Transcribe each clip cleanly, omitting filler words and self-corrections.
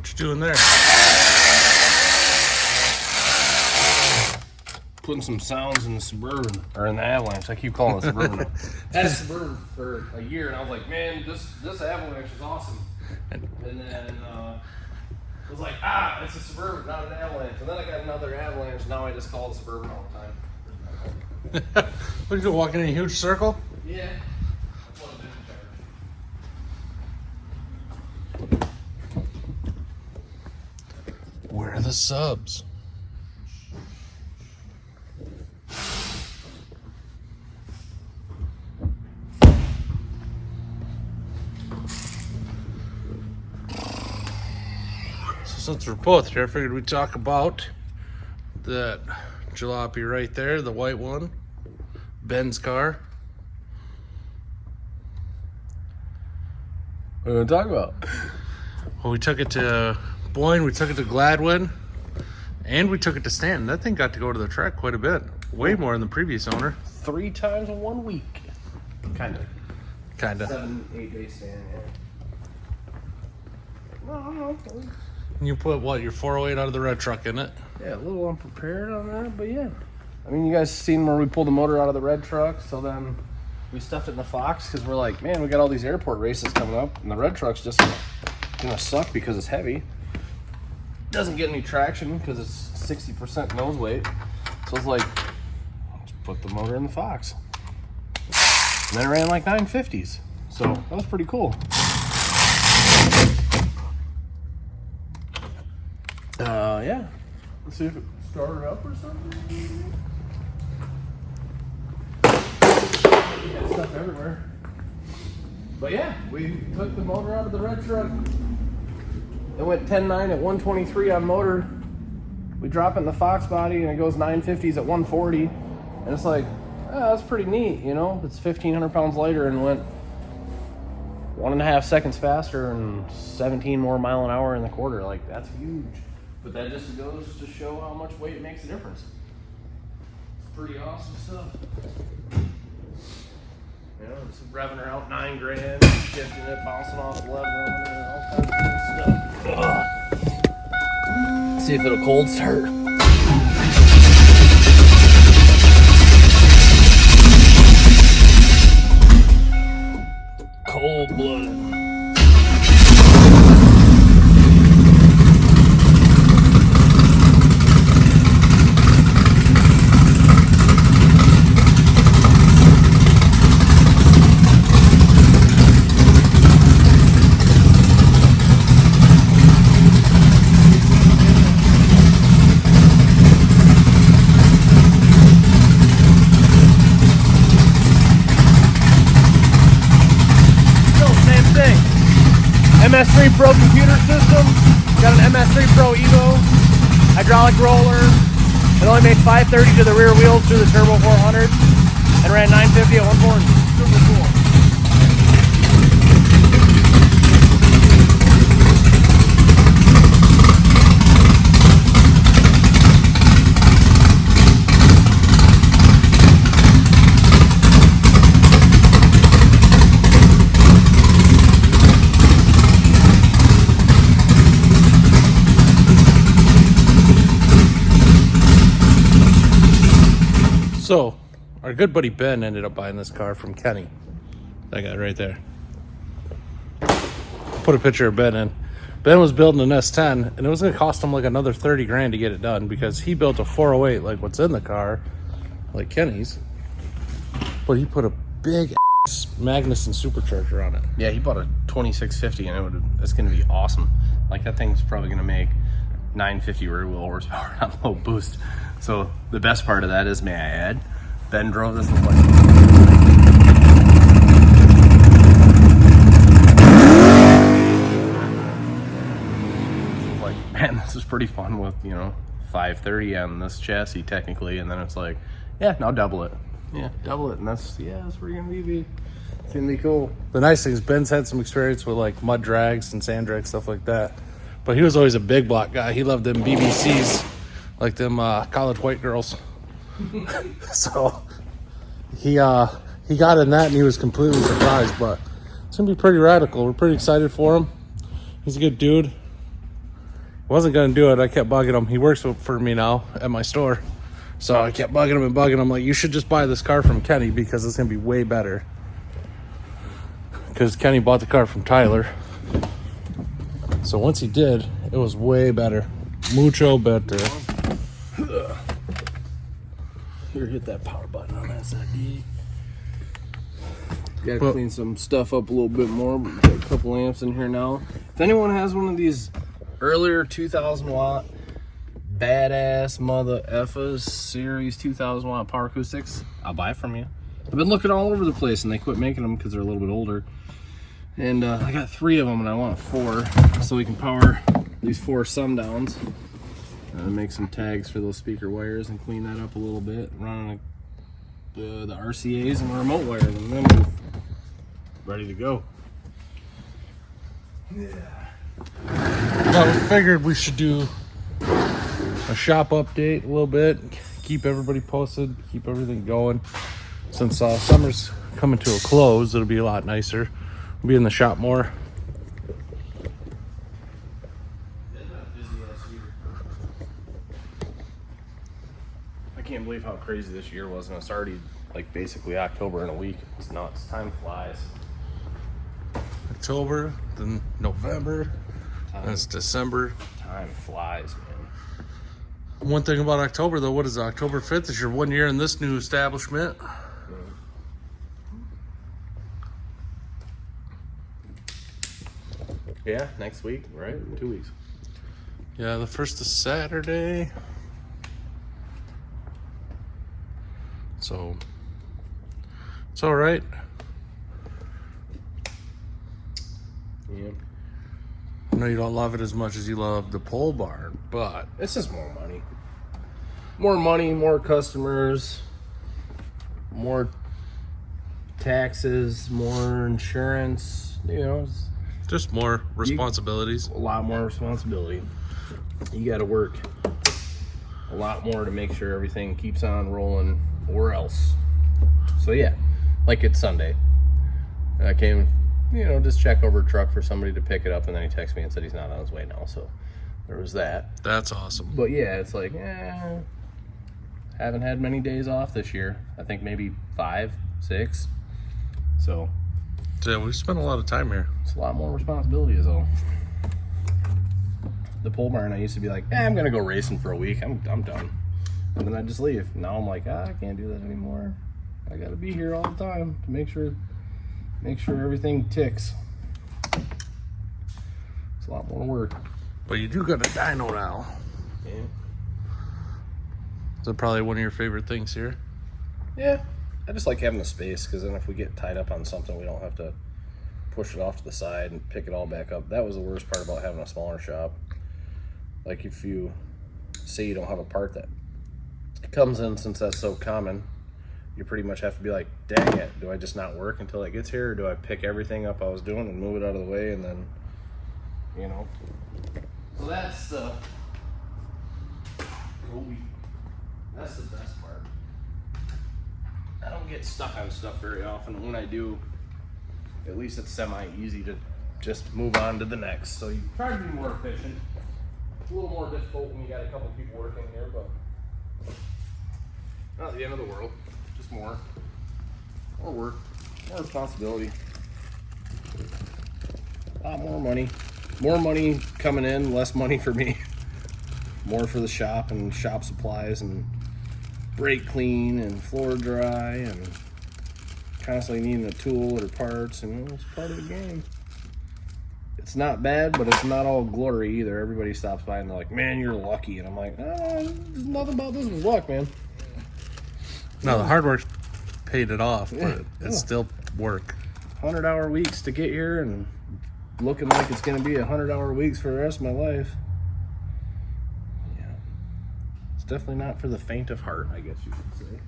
What you doing there? Putting some sounds in the Suburban, or in the Avalanche. I keep calling it Suburban. Had a Suburban for a year, and I was like, man, this Avalanche is awesome. And then I was like, it's a Suburban, not an Avalanche. And then I got another Avalanche. Now I just call it Suburban all the time. What are you doing, walking in a huge circle? Yeah. That's what I'm doing. Where are the subs? Since we're both here, I figured we'd talk about that jalopy right there, the white one, Ben's car. What are we going to talk about? Well, we took it to Boyne, we took it to Gladwin, and we took it to Stanton. That thing got to go to the track quite a bit, way more than the previous owner. 3 times in 1 week. Kind of. 7-8 days stand, yeah. No. And you put, what, your 408 out of the red truck in it? Yeah, a little unprepared on that, but yeah. I mean, you guys seen where we pulled the motor out of the red truck, so then we stuffed it in the Fox because we're like, man, we got all these airport races coming up, and the red truck's just gonna suck because it's heavy. Doesn't get any traction because it's 60% nose weight. So it's like, let's put the motor in the Fox. And then it ran like 950s. So that was pretty cool. Yeah. Let's see if it started up or something. Yeah, stuff everywhere. But yeah, we took the motor out of the red truck. It went 10.9 at 123 on motor. We drop it in the Fox body and it goes 950s at 140. And it's like, that's pretty neat, you know? It's 1,500 pounds lighter and went 1.5 seconds faster and 17 more mile an hour in the quarter. Like, that's huge. But that just goes to show how much weight makes a difference. It's pretty awesome stuff. You know, it's revving her out $9,000, shifting it, bouncing off the lever, all kinds of good stuff. Ugh. See if it'll cold start. Cold blooded. MS3 Pro computer system, got an MS3 Pro Evo, hydraulic roller. It only made 530 to the rear wheels through the Turbo 400 and ran 950 at 140. Super cool. So, our good buddy Ben ended up buying this car from Kenny. That guy right there. Put a picture of Ben in. Ben was building an S10, and it was going to cost him like another 30 grand to get it done because he built a 408 like what's in the car, like Kenny's. But he put a big ass Magnuson supercharger on it. Yeah, he bought a 2650 and it's going to be awesome. Like that thing's probably going to make 950 rear wheel horsepower on low boost. So the best part of that is, may I add, Ben drove this like man, this is pretty fun with, 530 on this chassis technically, and then it's like, yeah, now double it. Yeah, double it, and that's where you're gonna be. It's gonna be cool. The nice thing is Ben's had some experience with like mud drags and sand drags, stuff like that. But he was always a big block guy. He loved them BBCs, like them college white girls. So he got in that and he was completely surprised. But it's gonna be pretty radical. We're pretty excited for him. He's a good dude. Wasn't gonna do it. I kept bugging him. He works for me now at my store, so I kept bugging him and bugging him. Like, you should just buy this car from Kenny because it's gonna be way better. Because Kenny bought the car from Tyler, so once he did, it was way better, mucho better. Here, hit that power button on that side. Gotta clean some stuff up a little bit more. We've got a couple amps in here now. If anyone has one of these earlier 2000 watt badass mother effers series 2000 watt power acoustics, I'll buy from you. I've been looking all over the place and they quit making them because they're a little bit older. And I got 3 of them and I want 4 so we can power these 4 sundowns. Make some tags for those speaker wires and clean that up a little bit. Run the RCAs and the remote wires, and then we're ready to go. Yeah. Well, we figured we should do a shop update a little bit, keep everybody posted, keep everything going. Since summer's coming to a close, it'll be a lot nicer. We'll be in the shop more. I can't believe how crazy this year was, and it's already like basically October in a week. It's nuts. Time flies. October, then November, then it's December. Time flies, man. One thing about October, though, what is it? October 5th is your 1 year in this new establishment. Yeah, next week, right? 2 weeks. Yeah, the first is Saturday. So, it's all right. Yeah. I know you don't love it as much as you love the pole barn, but It's just more money. More money, more customers, more taxes, more insurance, you know, it's just more responsibilities. a lot more responsibility. You got to work a lot more to make sure everything keeps on rolling or else. So yeah, like it's Sunday. I came, you know, just check over a truck for somebody to pick it up, and then he texted me and said he's not on his way now. So there was that. That's awesome. But yeah, it's like, haven't had many days off this year. I think maybe 5, 6. So Yeah, we spent a lot of time here. it's a lot more responsibility is all. The pole barn, I used to be like, I'm gonna go racing for a week. I'm done. And then I just leave. Now I'm like, I can't do that anymore. I gotta be here all the time to make sure everything ticks. It's a lot more work. But you do got a dyno now. Yeah. Is that probably one of your favorite things here? Yeah. I just like having the space, because then if we get tied up on something, we don't have to push it off to the side and pick it all back up. That was the worst part about having a smaller shop. Like, if you say you don't have a part that comes in, since that's so common, you pretty much have to be like, dang it, do I just not work until it gets here, or do I pick everything up I was doing and move it out of the way, and then, you know. So that's the best part. I don't get stuck on stuff very often. When I do, at least it's semi-easy to just move on to the next. So you try to be more efficient. It's a little more difficult when you got a couple people working here, but not the end of the world. Just more work, more responsibility, a lot more money. More money coming in, less money for me. More for the shop and shop supplies and brake clean and floor dry and constantly needing a tool or parts, and it's part of the game. It's not bad, but it's not all glory either. Everybody stops by and they're like, man, you're lucky. And I'm like, there's nothing about this was luck, man. No, the hard work paid it off, Yeah. but it's still work. 100-hour weeks to get here, and looking like it's going to be 100-hour weeks for the rest of my life. Yeah. It's definitely not for the faint of heart, I guess you should say.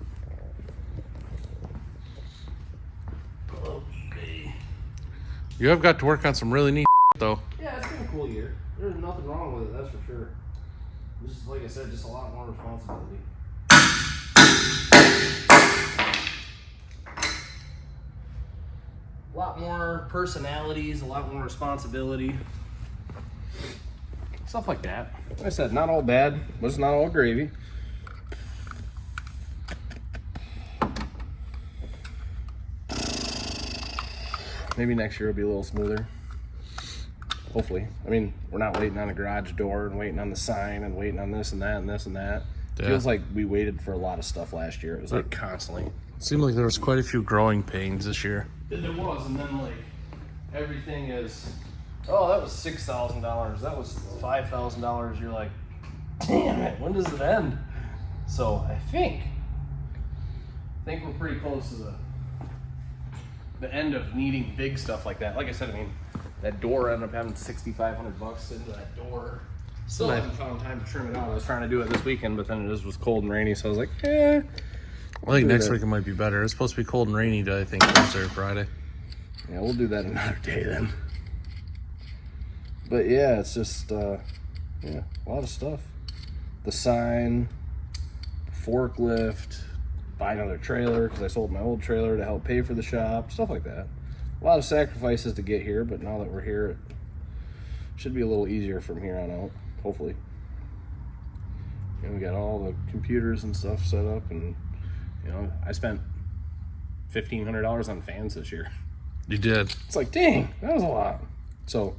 Oh, baby. You have got to work on some really neat though. Yeah, it's been a cool year. There's nothing wrong with it, that's for sure. This is, like I said, just a lot more responsibility. A lot more personalities, a lot more responsibility. Stuff like that. Like I said, not all bad, but it's not all gravy. Maybe next year will be a little smoother. Hopefully. I mean, we're not waiting on a garage door and waiting on the sign and waiting on this and that and this and that. Yeah. Feels like we waited for a lot of stuff last year. It was like constantly. Seemed like there was quite a few growing pains this year. There was, and then like everything is, oh, that was $6,000. That was $5,000. You're like, damn it, when does it end? So I think we're pretty close to the end of needing big stuff like that. Like I said, I mean, that door ended up having $6,500 into that door. Still haven't found time to trim it out. I was trying to do it this weekend, but then it just was cold and rainy, so I was like, I think next week it might be better. It's supposed to be cold and rainy, I think, Thursday or Friday. yeah, we'll do that another day then. But yeah, it's just, a lot of stuff. The sign, forklift, buy another trailer because I sold my old trailer to help pay for the shop, stuff like that. A lot of sacrifices to get here, but now that we're here, it should be a little easier from here on out, hopefully. And we got all the computers and stuff set up, and I spent $1,500 on fans this year. You did. It's like, dang, that was a lot. So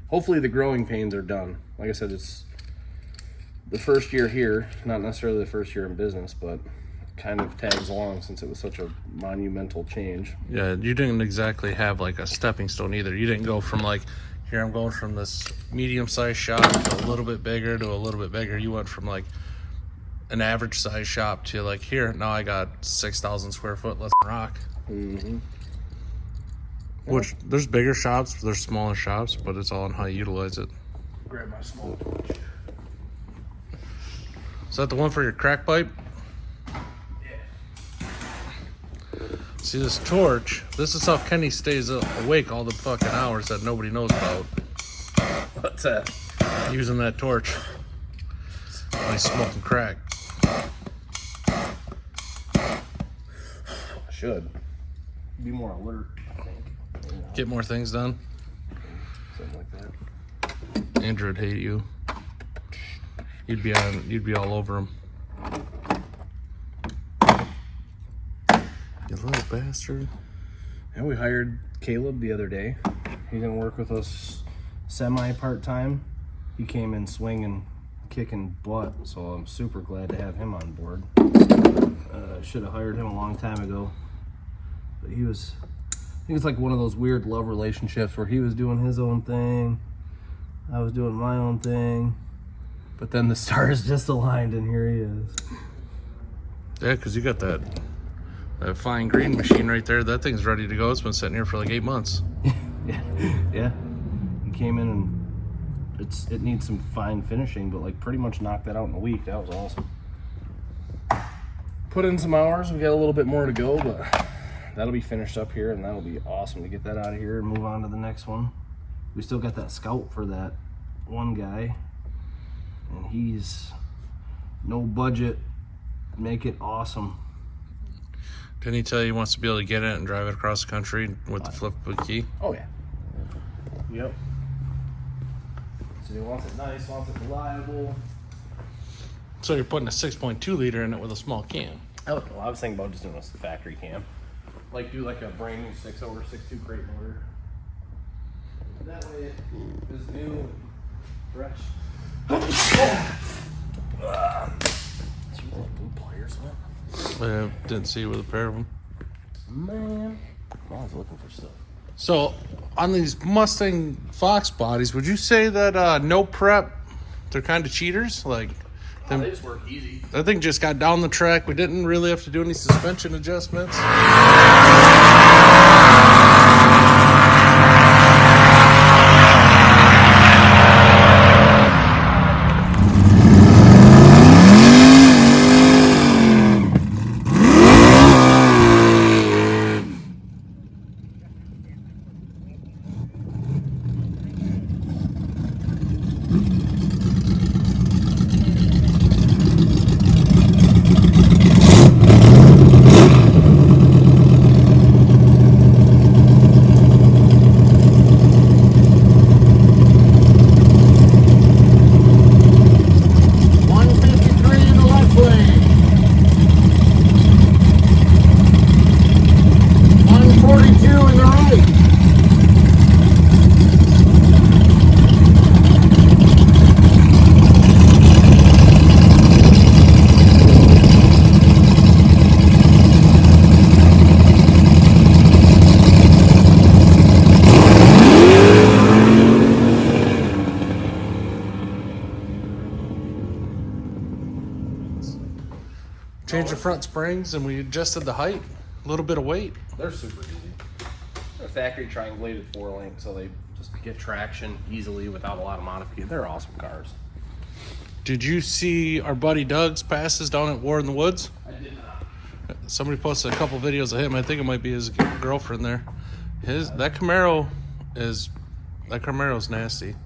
hopefully the growing pains are done. Like I said, it's the first year here, not necessarily the first year in business, but kind of tags along since it was such a monumental change. Yeah, you didn't exactly have like a stepping stone either. You didn't go from like, here I'm going from this medium-sized shop to a little bit bigger to a little bit bigger. You went from like an average size shop to like, here, now I got 6,000 square foot, let's rock. Mm-hmm. Which, there's bigger shops, there's smaller shops, but it's all on how you utilize it. Grab my small torch. Is that the one for your crack pipe? See, this torch, this is how Kenny stays awake all the fucking hours that nobody knows about. What's that? Using that torch. When he's smoking crack. I should be more alert, I think. Get more things done. Something like that. Andrew would hate you. You'd be all over him. You little bastard. And we hired Caleb the other day. He's gonna work with us semi part-time. He came in swinging, kicking butt, so I'm super glad to have him on board. I should have hired him a long time ago, but I think it's like one of those weird love relationships where he was doing his own thing, I was doing my own thing, but then the stars just aligned and here he is. Yeah, because you got that fine green machine right there. That thing's ready to go. It's been sitting here for like 8 months. Yeah. He came in and it needs some fine finishing, but like pretty much knocked that out in a week. That was awesome. Put in some hours. We got a little bit more to go, but that'll be finished up here, and that'll be awesome to get that out of here and move on to the next one. We still got that scout for that one guy, and he's no budget. Make it awesome. Didn't he tell you he wants to be able to get it and drive it across the country with the flippable key? Oh yeah. Yep. So he wants it nice, wants it reliable. So you're putting a 6.2 liter in it with a small can. Oh, well, I was thinking about just doing a factory cam. Like do like a brand new 6.0 or 6.2 crate motor. That way it is new and fresh. See what blue pliers, man? I didn't see you with a pair of them. Man, I'm always looking for stuff. So, on these Mustang Fox bodies, would you say that no prep, they're kind of cheaters? Like, They just work easy. that thing just got down the track. We didn't really have to do any suspension adjustments. Changed the front springs, and we adjusted the height, a little bit of weight. They're super easy. They're factory triangulated 4-link, so they just get traction easily without a lot of modification. They're awesome cars. Did you see our buddy Doug's passes down at War in the Woods? I did not. Somebody posted a couple videos of him. I think it might be his girlfriend there. That Camaro's nasty.